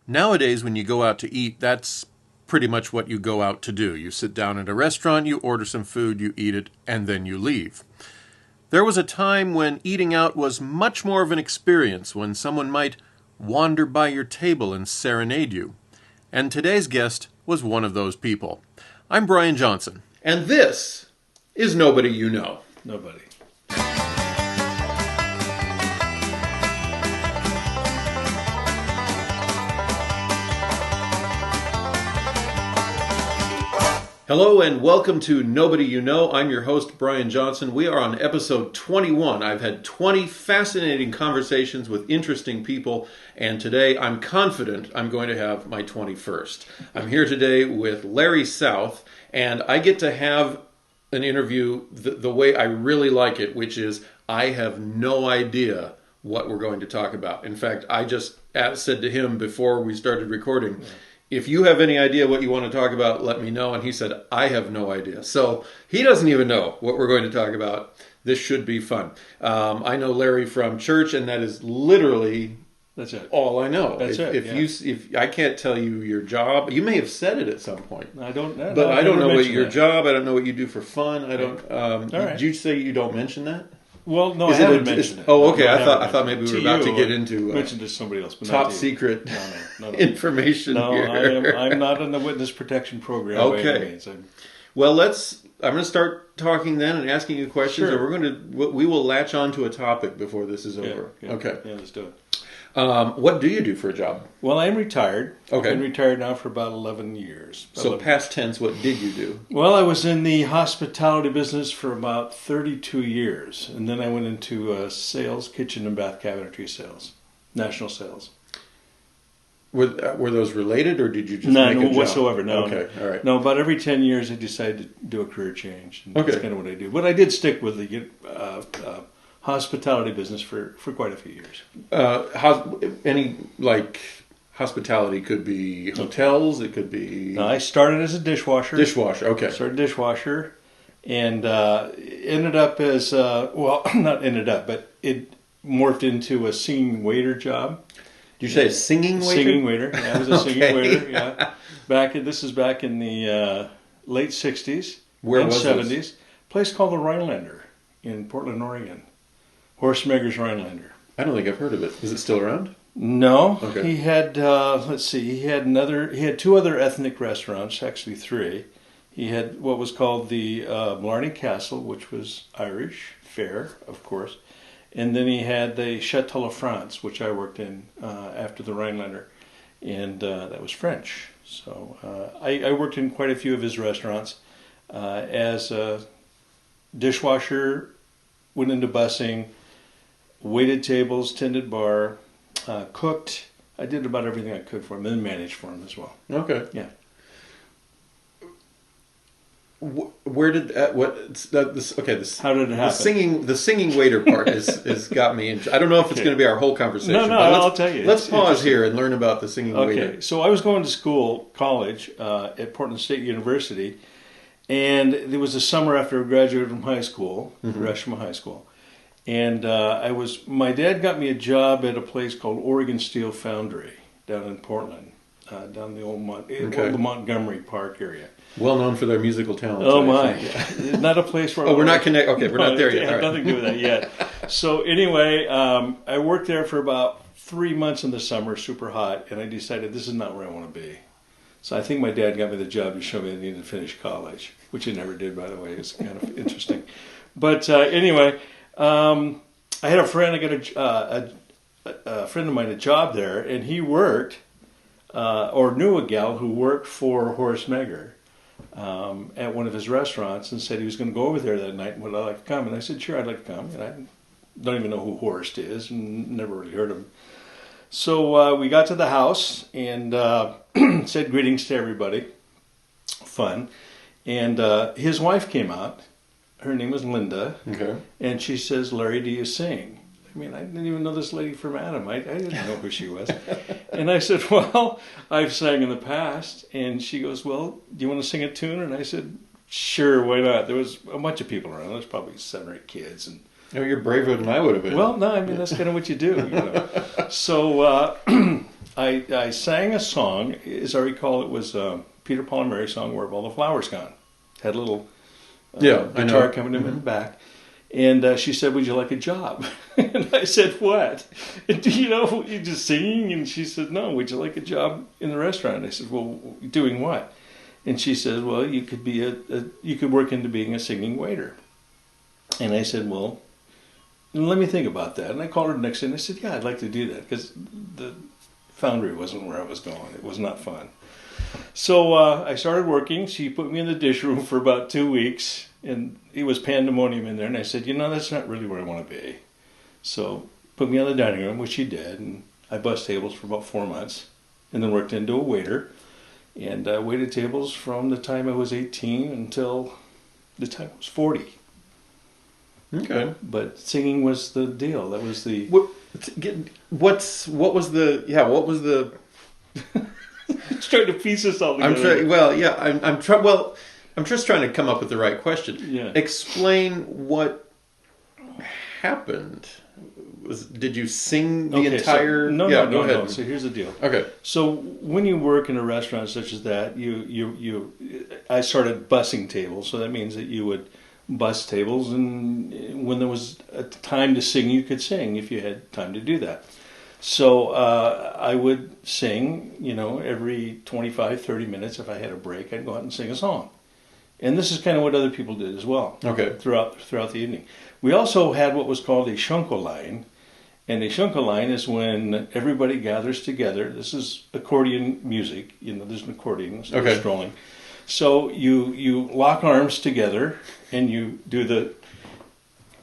Nowadays, when you go out to eat, that's pretty much what you go out to do. You sit down at a restaurant, you order some food, you eat it, and then you leave. There was a time when eating out was much more of an experience, when someone might wander by your table and serenade you. And today's guest was one of those people. I'm Brian Johnson, and this is Nobody You Know. Nobody. Hello and welcome to Nobody You Know. I'm your host, Brian Johnson. We are on episode 21. I've had 20 fascinating conversations with interesting people, and today I'm confident I'm going to have my 21st. I'm here today with Larry South, and I get to have an interview the way I really like it, which is I have no idea what we're going to talk about. In fact, I just said to him before we started recording, if you have any idea what you want to talk about, let me know. And he said, I have no idea. So he doesn't even know what we're going to talk about. This should be fun. I know Larry from church, and that is literally all I know. That's If I can't tell you your job, you may have said it at some point. I don't know. But I don't know what your job. I don't know what you do for fun. I don't. All right. Did you say you don't mention that? Well, no, I haven't mentioned it. Oh, okay. No, I thought maybe we were about to get into mentioned to somebody else, but top secret information here. No, I'm not in the witness protection program. Okay. By any means. Well, I'm going to start talking then and asking you questions, Sure. and we will latch on to a topic before this is over. Yeah. Okay. Yeah, let's do it. What do you do for a job? Well, I'm retired. Okay. I've been retired now for about 11 years. So past tense, what did you do? Well, I was in the hospitality business for about 32 years, and then I went into sales, kitchen and bath cabinetry sales, national sales. Were those related, or did you just None make a whatsoever. job? No. Okay, all right. No, about every 10 years I decided to do a career change. And Okay. That's kind of what I do. But I did stick with the hospitality business for quite a few years. Hospitality could be hotels. It could be. Now, I started as a dishwasher. Okay. Started dishwasher, and ended up as not ended up, but it morphed into a singing waiter job. Did you say a singing waiter? Singing waiter. Yeah, I was a singing Okay. waiter. Yeah. This is back in the late '60s Where and was '70s. this? A place called the Rhinelander in Portland, Oregon. Horst Mager's Rhinelander. I don't think I've heard of it. Is it still around? No, Okay. he had. He had two other ethnic restaurants, actually three. He had what was called the Blarney Castle, which was Irish fare, of course, and then he had the Chateau La France, which I worked in after the Rhinelander, and that was French. So I worked in quite a few of his restaurants as a dishwasher. Went into bussing, waited tables, tended bar. Cooked. I did about everything I could for him, and managed for him as well. Okay. Yeah. Where did this? Okay, this. How did it happen? The singing waiter part has got me. I don't know if it's going to be our whole conversation. No, but I'll tell you. Let's pause here and learn about the singing waiter. Okay, so I was going to college at Portland State University, and it was the summer after I graduated from high school, freshman high school. And my dad got me a job at a place called Oregon Steel Foundry down in Portland, down the old Montgomery Park area. Well known for their musical talent. Oh my! Not a place where. We're not connected. Okay, we're not there yet. It had nothing to do with that yet. So anyway, I worked there for about 3 months in the summer, super hot, and I decided this is not where I want to be. So I think my dad got me the job to show me I needed to finish college, which he never did, by the way. It's kind of interesting. But anyway. I had a friend. I got a friend of mine a job there, and he worked or knew a gal who worked for Horst Mager at one of his restaurants, and said he was going to go over there that night. And would I like to come? And I said, sure, I'd like to come. And I don't even know who Horst is, and never really heard of him. So we got to the house and said greetings to everybody. Fun, and his wife came out. Her name was Linda, Okay. And she says, Larry, do you sing? I mean, I didn't even know this lady from Adam. I didn't know who she was. And I said, well, I've sang in the past. And she goes, well, do you want to sing a tune? And I said, sure, why not? There was a bunch of people around. There was probably 7 or 8 kids. And you're braver than I would have been. Well, no, I mean, that's kind of what you do. You know? So I sang a song. As I recall, it was Peter, Paul, and Mary song, "Where Have All the Flowers Gone?" Had a little guitar coming in the back. And she said, "Would you like a job?" And I said, "What? You just singing?" And she said, "No, would you like a job in the restaurant?" And I said, "Well, doing what?" And she said, "Well, you could be you could work into being a singing waiter." And I said, "Well, let me think about that." And I called her the next day and I said, "Yeah, I'd like to do that," because the foundry wasn't where I was going. It was not fun. So I started working. She put me in the dish room for about 2 weeks, and it was pandemonium in there. And I said, "That's not really where I want to be." So put me on the dining room, which she did, and I bussed tables for about 4 months, and then worked into a waiter, and waited tables from the time I was 18 until the time I was 40. Okay. But singing was the deal. That was the... What was the... I'm trying to piece this all together. I'm just trying to come up with the right question. Yeah. Explain what happened. Did you sing the entire? No, go ahead. No. So here's the deal. Okay. So when you work in a restaurant such as that, I started bussing tables. So that means that you would bus tables, and when there was a time to sing, you could sing if you had time to do that. So I would sing, every 25, 30 minutes. If I had a break, I'd go out and sing a song. And this is kind of what other people did as well. Okay. Throughout the evening. We also had what was called a shunko-line. And a shunko-line is when everybody gathers together. This is accordion music. There's an accordion, so okay. Strolling. So you lock arms together and you do the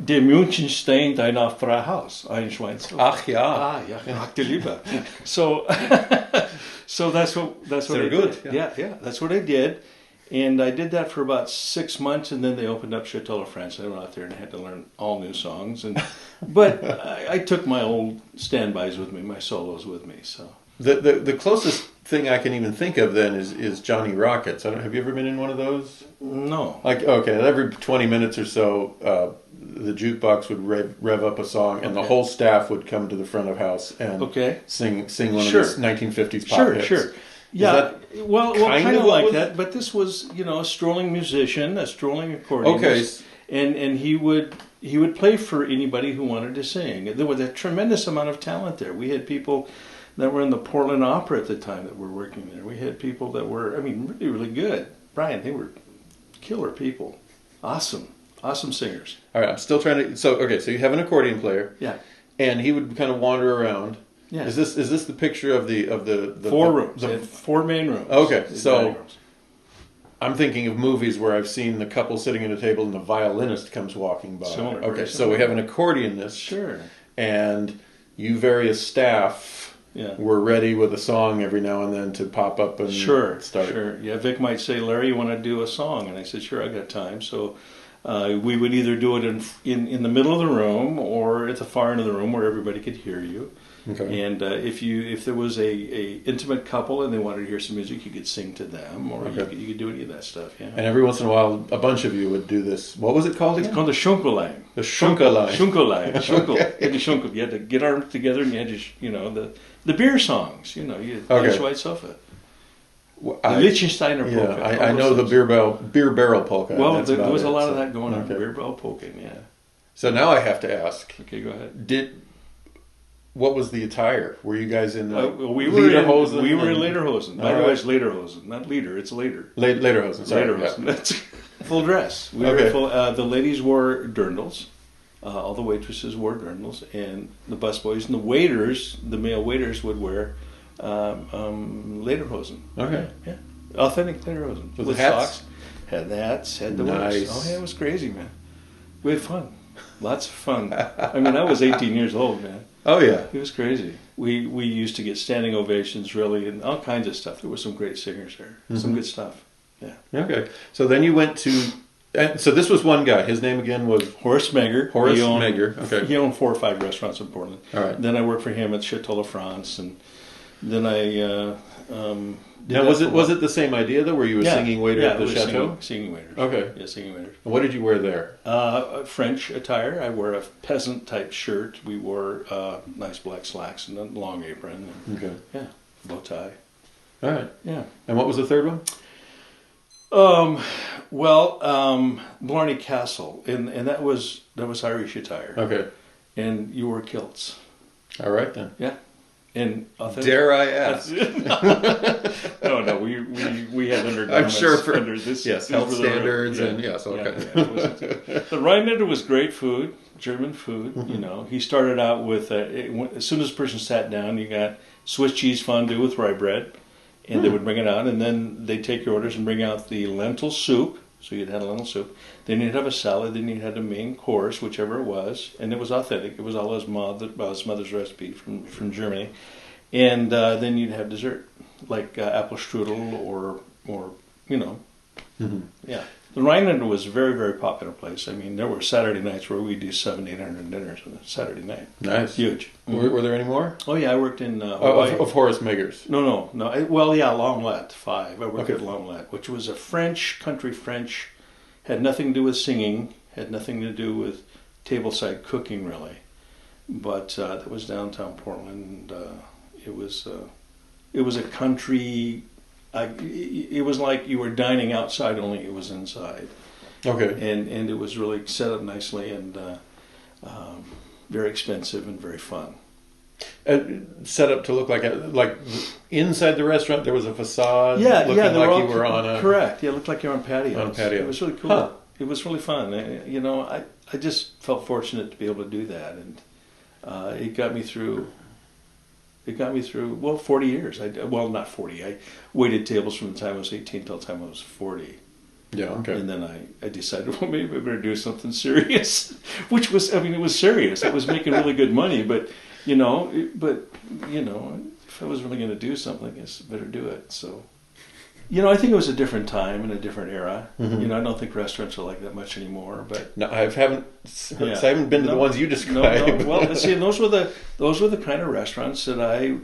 Der München steht ein auf Frau Haus, ein Schweizer. Ach ja. Ah, ja, ach du Lieber. So that's what I good. did. Yeah, that's what I did. And I did that for about 6 months, and then they opened up Chateau La France. I went out there and I had to learn all new songs. But I took my old standbys with me, my solos with me. So the closest thing I can even think of then is Johnny Rockets. Have you ever been in one of those? No. Every 20 minutes or so, the jukebox would rev up a song, and the whole staff would come to the front of house and sing one of these 1950s pop hits. Sure. Yeah, well, kind of like that. But this was, a strolling musician, a strolling accordionist, and he would play for anybody who wanted to sing. There was a tremendous amount of talent there. We had people that were in the Portland Opera at the time that were working there. We had people that were, really, really good. Brian, they were killer people. Awesome singers. All right, I'm still trying to. So you have an accordion player. Yeah. And he would kind of wander around. Yeah. Is this the picture of the 4 rooms? They had 4 main rooms. Okay, so I'm thinking of movies where I've seen the couple sitting at a table and the violinist comes walking by. Similar. So we have an accordionist. Sure. And you various staff were ready with a song every now and then to pop up and start. Sure. Yeah, Vic might say, "Larry, you want to do a song?" And I said, "Sure, I got time." So we would either do it in the middle of the room or at the far end of the room where everybody could hear you. Okay. And if there was a intimate couple and they wanted to hear some music, you could sing to them, or you could do any of that stuff. Yeah. And every once in a while, a bunch of you would do this. What was it called again? It's called the shunko-line. The shunko-line. Shunko-line. Shunko. You had to get arms together, and you had to, the beer songs. You had White Sofa. The Liechtensteiner polka. I know the beer barrel polka. Well, there was a lot of that going on. Beer barrel polka. Yeah. So now I have to ask. Okay, go ahead. What was the attire? Were you guys in we were in lederhosen. By the way, it's lederhosen, not leader. It's later. Lederhosen. Sorry. Lederhosen. That's full dress. We were full. The ladies wore dirndls. All the waitresses wore dirndls, and the busboys and the waiters, the male waiters, would wear lederhosen. Okay. Yeah. Authentic lederhosen with hats. Socks. Had the hats. Had the nice. Oh yeah, it was crazy, man. We had fun. Lots of fun. I was 18 years old, man. Oh yeah, it was crazy. We used to get standing ovations, really, and all kinds of stuff. There were some great singers there, some good stuff. Yeah. Okay, so then you went to, so this was one guy. His name again was Horst Mager. Horst Mager. Okay. He owned 4 or 5 restaurants in Portland. All right. Then I worked for him at Chateau La France, and then I Now, was it the same idea though, where you were singing waiter at the chateau? Singing waiters. Okay. Yeah, singing waiters. What did you wear there? French attire. I wore a peasant type shirt. We wore nice black slacks and a long apron. And, okay. Yeah, bow tie. All right. Yeah. And what was the third one? Blarney Castle, and that was Irish attire. Okay. And you wore kilts. All right then. Yeah. And dare I ask? No, we had undergarments. I'm sure for under this, health standards and all kinds. The Rhinelander was great food, German food. Mm-hmm. You know, he started out with as soon as the person sat down, you got Swiss cheese fondue with rye bread, and they would bring it out, and then they'd take your orders and bring out the lentil soup. So you'd had a lentil soup. Then you'd have a salad. Then you had a main course, whichever it was, and it was authentic. It was all his mother's recipe from Germany. And then you'd have dessert, like apple strudel or you know. Mm-hmm. Yeah. The Rhinelander was a very, very popular place. I mean, there were Saturday nights where we'd do 700-800 dinners on a Saturday night. Nice. Huge. Mm-hmm. Were there any more? Oh, yeah. I worked in Hawaii. Of Horst Mager's? No. Longlet 5. I worked at Longlet, which was a country French, had nothing to do with singing, had nothing to do with tableside cooking, really. But that was downtown Portland. It was a country. It was like you were dining outside, only it was inside. Okay. And it was really set up nicely and very expensive and very fun. Set up to look like inside the restaurant there was a facade. Yeah, looking like you were on a correct. Yeah, it looked like you were on patio. On a patio. It was really cool. Huh. It was really fun. I just felt fortunate to be able to do that, and it got me through. 40 years. Not 40. I waited tables from the time I was 18 till the time I was 40. Yeah, okay. And then I decided, well, maybe I better do something serious, which was, it was serious. It was making really good money, but if I was really going to do something, I guess I better do it. So, I think it was a different time and a different era. Mm-hmm. I don't think restaurants are like that much anymore. But no, I haven't been to the ones you described. No. Well, see, those were the kind of restaurants that I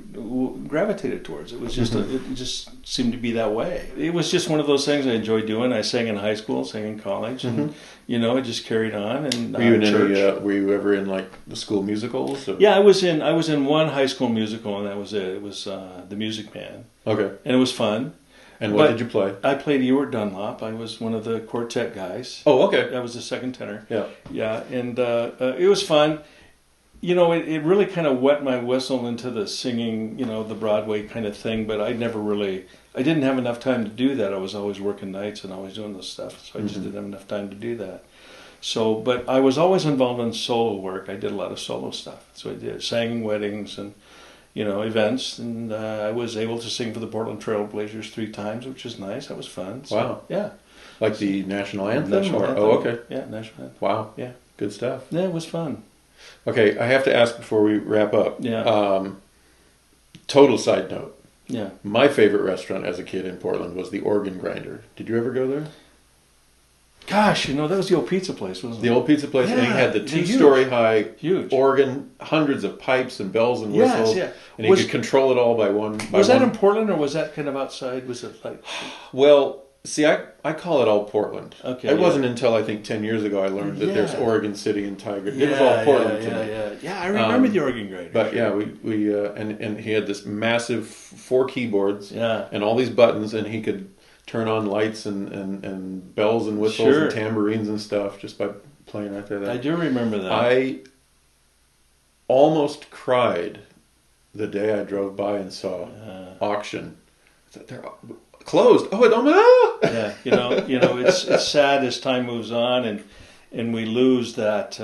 gravitated towards. It was just it just seemed to be that way. It was just one of those things I enjoyed doing. I sang in high school, sang in college, and it just carried on. And were you ever in like the school musicals? Or? Yeah, I was in one high school musical, and that was it. It was The Music Man. Okay, and it was fun. And what did you play? I played Ewart Dunlop. I was one of the quartet guys. Oh, okay. I was the second tenor. Yeah. Yeah, and it was fun. It really kind of wet my whistle into the singing, the Broadway kind of thing, but I didn't have enough time to do that. I was always working nights and always doing this stuff, so I just didn't have enough time to do that. So, but I was always involved in solo work. I did a lot of solo stuff. So I sang weddings and events, and I was able to sing for the Portland Trail Blazers 3 times, which was nice. That was fun. So, wow. Yeah. Like the national anthem? National anthem. Oh, okay. Yeah, national anthem. Wow. Yeah. Good stuff. Yeah, it was fun. Okay, I have to ask before we wrap up. Yeah. Total side note. Yeah. My favorite restaurant as a kid in Portland was the Organ Grinder. Did you ever go there? Gosh, that was the old pizza place, wasn't it? The old pizza place, and he had the 2-story high organ, hundreds of pipes and bells and whistles, and he could control it all by one. Was that in Portland, or was that kind of outside? Was it like? Well, see, I call it all Portland. Okay. It wasn't until I think 10 years ago I learned that there's Oregon City and Tiger. It was all Portland to me. Yeah. I remember the Organ Grinder. But yeah, we and he had this massive 4 keyboards, and all these buttons, and he could turn on lights and bells and whistles and tambourines and stuff just by playing right there. I do remember that. I almost cried the day I drove by and saw auction. They're closed. Oh, I don't know. Yeah, it's sad as time moves on and we lose that.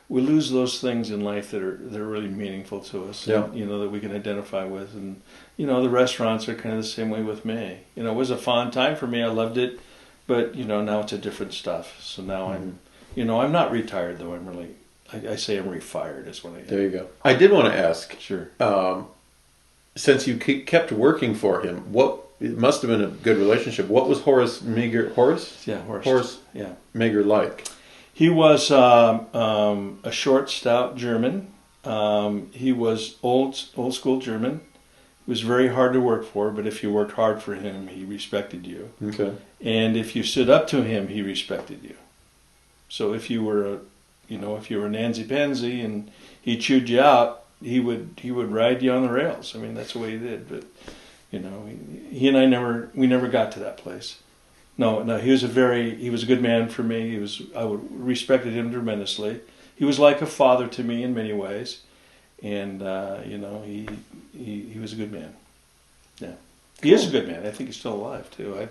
We lose those things in life that are really meaningful to us. Yeah. And, that we can identify with, and the restaurants are kind of the same way with me. It was a fun time for me. I loved it, but now it's a different stuff. So now I'm not retired though. I'm really. I say I'm refired is what I am. There you go. I did want to ask. Sure. Since you kept working for him, it must have been a good relationship. What was Horst Mager? Horst? Yeah, Horst. Horst Mager like? He was a short, stout German. He was old school German, was very hard to work for, but if you worked hard for him, he respected you. Okay. And if you stood up to him, he respected you. So if you were Nancy Pansy and he chewed you out, he would ride you on the rails. I mean, that's the way he did. But he and I never got to that place. No, he was a good man for me. I respected him tremendously. He was like a father to me in many ways, and he was a good man. Yeah, he is a good man. I think he's still alive too.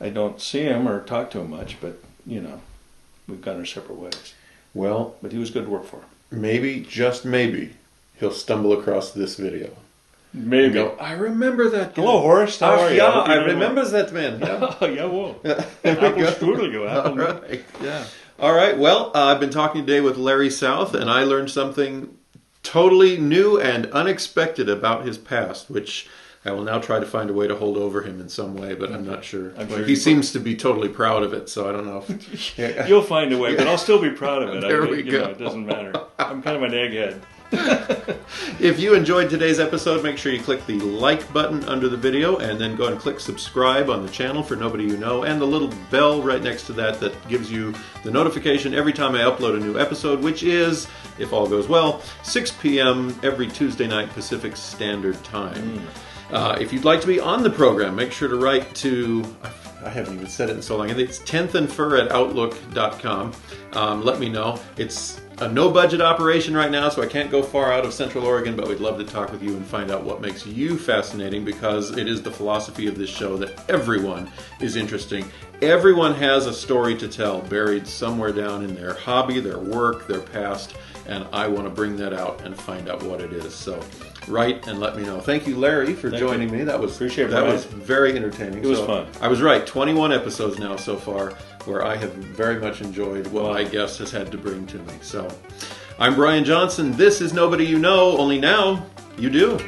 I don't see him or talk to him much, but we've gone our separate ways. Well, but he was good to work for. Maybe, just maybe, he'll stumble across this video. Maybe. And go, I remember that guy. Hello, Horst. How are you? Yeah, I remember that man. Yeah, yeah, well. There Apple strudel, you All apple. right. Yeah. All right. Well, I've been talking today with Larry South, and I learned something totally new and unexpected about his past, which I will now try to find a way to hold over him in some way, but I'm not sure. He seems to be totally proud of it, so I don't know. You'll find a way, but I'll still be proud of it. There we go. It doesn't matter. I'm kind of an egghead. If you enjoyed today's episode, make sure you click the like button under the video and then go and click subscribe on the channel for Nobody You Know, and the little bell right next to that gives you the notification every time I upload a new episode, which is, if all goes well, 6 p.m. every Tuesday night Pacific Standard Time. If you'd like to be on the program, make sure to write to, I haven't even said it in so long, I think it's 10thandfur@outlook.com. Let me know. It's a no-budget operation right now, so I can't go far out of Central Oregon, but we'd love to talk with you and find out what makes you fascinating, because it is the philosophy of this show that everyone is interesting. Everyone has a story to tell buried somewhere down in their hobby, their work, their past, and I want to bring that out and find out what it is. So write and let me know. Thank you, Larry, for joining me. That was very entertaining. It was fun. I was right. 21 episodes now so far, where I have very much enjoyed what my guest has had to bring to me. So I'm Brian Johnson. This is Nobody You Know, only now you do.